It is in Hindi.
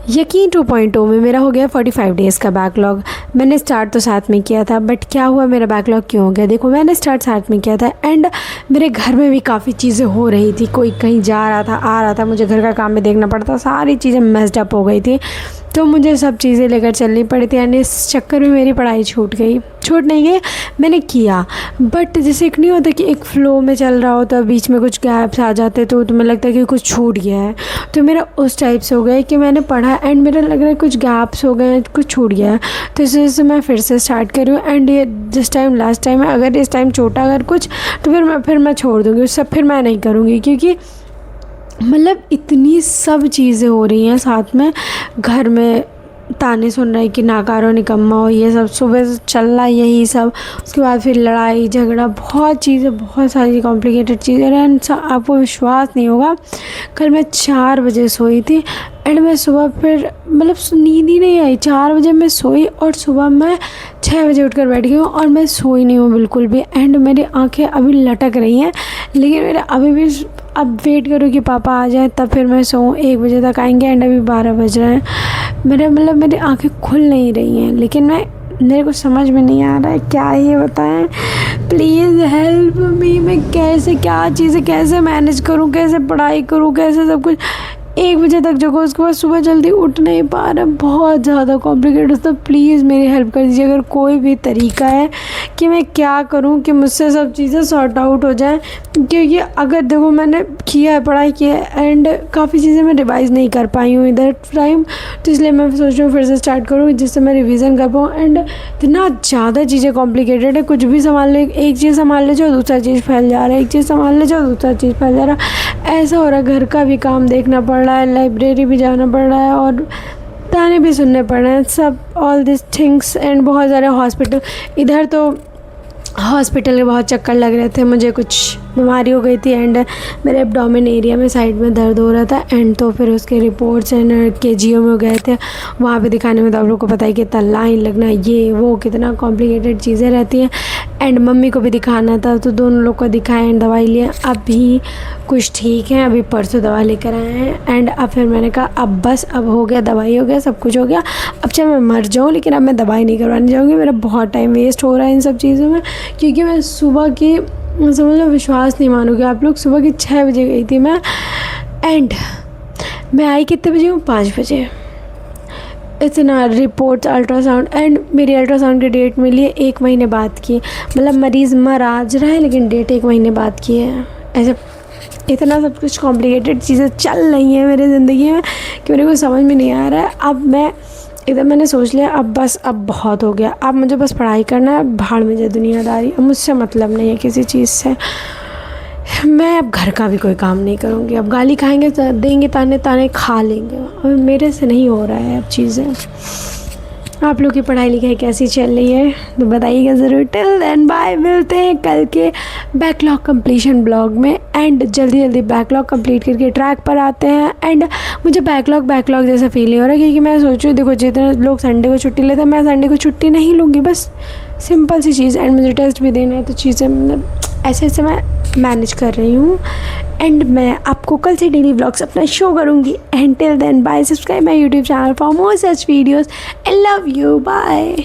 यकीन 2.0 में मेरा हो गया 45 डेज़ का बैकलॉग। मैंने स्टार्ट तो साथ में किया था, बट क्या हुआ, मेरा बैकलॉग क्यों हो गया? देखो, मैंने स्टार्ट साथ में किया था एंड मेरे घर में भी काफ़ी चीज़ें हो रही थी। कोई कहीं जा रहा था, आ रहा था, मुझे घर का काम भी देखना पड़ता, सारी चीज़ें मेस्ड अप हो गई थी, तो मुझे सब चीज़ें लेकर चलनी पड़ी थी एंड इस चक्कर में मेरी पढ़ाई छूट नहीं गई। मैंने किया, बट जैसे एक नहीं होता कि एक फ़्लो में चल रहा होता, बीच में कुछ गैप्स आ जाते तो तुम्हें लगता है कि कुछ छूट गया है। तो मेरा उस टाइप से हो गया कि मैंने पढ़ा एंड मेरा लग रहा है कुछ गैप्स हो गए हैं, कुछ छूट गया है। तो इस वजह से मैं फिर से स्टार्ट कर रही हूँ एंड ये जिस टाइम लास्ट टाइम है, अगर इस टाइम छोटा अगर कुछ तो फिर मैं छोड़ दूँगी, उससे फिर मैं नहीं करूँगी, क्योंकि मतलब इतनी सब चीज़ें हो रही हैं साथ में। घर में ताने सुन रहे हैं कि नाकारो निकम्मा हो, ये सब सुबह से चल रहा है यही सब। उसके बाद फिर लड़ाई झगड़ा, बहुत चीज़ें, बहुत सारी कॉम्प्लिकेटेड चीज़ें हैं। आपको विश्वास नहीं होगा, कल मैं 4 बजे सोई थी एंड मैं सुबह फिर मतलब नींद ही नहीं आई। 4 बजे मैं सोई और सुबह मैं 6 बजे उठकर बैठ गई हूँ और मैं सोई नहीं हूँ बिल्कुल भी एंड मेरी आंखें अभी लटक रही हैं। लेकिन मेरा अभी भी अब वेट करूँ कि पापा आ जाए तब फिर मैं सोऊँ। 1 बजे तक आएंगे एंड अभी 12 बज रहे हैं। मेरी आंखें खुल नहीं रही हैं, लेकिन मेरे को समझ में नहीं आ रहा है क्या ये बताएं। Please help me. मैं कैसे क्या चीज़ें कैसे मैनेज करूँ, कैसे पढ़ाई करूँ, कैसे सब कुछ। 1 बजे तक जगो, उसके बाद सुबह जल्दी उठ नहीं पा रहा, बहुत ज़्यादा कॉम्प्लिकेटेड। तो प्लीज़ मेरी हेल्प कर दीजिए, अगर कोई भी तरीका है कि मैं क्या करूं कि मुझसे सब चीज़ें सॉर्ट आउट हो जाएं। क्योंकि अगर देखो, मैंने किया है, पढ़ाई की है एंड काफ़ी चीज़ें मैं रिवाइज़ नहीं कर पाई हूँ इधर टाइम, तो इसलिए मैं सोच रही हूँ फिर से स्टार्ट करूँ जिससे मैं रिवीजन कर पाऊँ। एंड इतना ज़्यादा चीज़ें कॉम्प्लिकेटेड है, कुछ भी संभाल ले, एक चीज़ संभाल ले जाओ दूसरा चीज़ फैल जा रहा है, एक चीज़ संभाल ले जाओ दूसरा चीज़ फैल जा रहा है। ऐसा हो रहा है, घर का भी काम देखना पड़ रहा है, लाइब्रेरी भी जाना पड़ रहा है और ताने भी सुनने पड़ रहे हैं, सब ऑल दिस थिंग्स। एंड बहुत सारे हॉस्पिटल, इधर तो हॉस्पिटल के बहुत चक्कर लग रहे थे, मुझे कुछ बीमारी हो गई थी एंड मेरे एब्डोमेन एरिया में साइड में दर्द हो रहा था एंड तो फिर उसके रिपोर्ट्स एंड KGO में गए थे, वहाँ पे दिखाने में तो आप लोग को पता है कि इतना लाइन लगना, ये वो कितना कॉम्प्लिकेटेड चीज़ें रहती हैं। एंड मम्मी को भी दिखाना था, तो दोनों लोग को दिखाया एंड दवाई लिया। अभी कुछ ठीक है, अभी परसों दवा लेकर आए हैं एंड अब फिर मैंने कहा अब बस, अब हो गया, दवाई हो गया, सब कुछ हो गया, अब चाहे मैं मर जाऊँ लेकिन अब मैं दवाई नहीं करवाने जाऊँगी। मेरा बहुत टाइम वेस्ट हो रहा है इन सब चीज़ों में, क्योंकि मैं सुबह की, समझ लो विश्वास नहीं मानोगे आप लोग, सुबह की 6 बजे गई थी मैं एंड मैं आई कितने बजे हूँ, 5 बजे। इतना रिपोर्ट्स, अल्ट्रासाउंड एंड मेरी अल्ट्रासाउंड की डेट मिली है 1 महीने बाद की। मतलब मरीज़ मर आज रहा है लेकिन डेट 1 महीने बाद की है। ऐसे इतना सब कुछ कॉम्प्लिकेटेड चीज़ें चल रही हैं मेरी ज़िंदगी में कि मेरे को समझ में नहीं आ रहा है। अब मैंने सोच लिया अब बस, अब बहुत हो गया, अब मुझे बस पढ़ाई करना है, भाड़ में जाए दुनियादारी, अब मुझसे मतलब नहीं है किसी चीज़ से। मैं अब घर का भी कोई काम नहीं करूँगी, अब गाली खाएंगे, देंगे ताने खा लेंगे, अब मेरे से नहीं हो रहा है अब चीज़ें। आप लोग की पढ़ाई लिखाई कैसी चल रही है तो बताइएगा ज़रूर। टिल देन बाय, मिलते हैं कल के बैकलॉग कंप्लीशन ब्लॉग में एंड जल्दी बैकलॉग कंप्लीट करके ट्रैक पर आते हैं। एंड मुझे बैकलॉग जैसा फील नहीं हो रहा, क्योंकि मैं सोच रही हूँ, देखो जितने लोग संडे को छुट्टी लेते हैं, मैं संडे को छुट्टी नहीं लूँगी, बस सिंपल सी चीज़। एंड मुझे टेस्ट भी देना है, तो चीज़ें मतलब ऐसे मैं मैनेज कर रही हूँ एंड मैं आपको कल से डेली व्लॉग्स अपना शो करूँगी। And till then bye, subscribe my YouTube channel for more such videos. I love you, bye.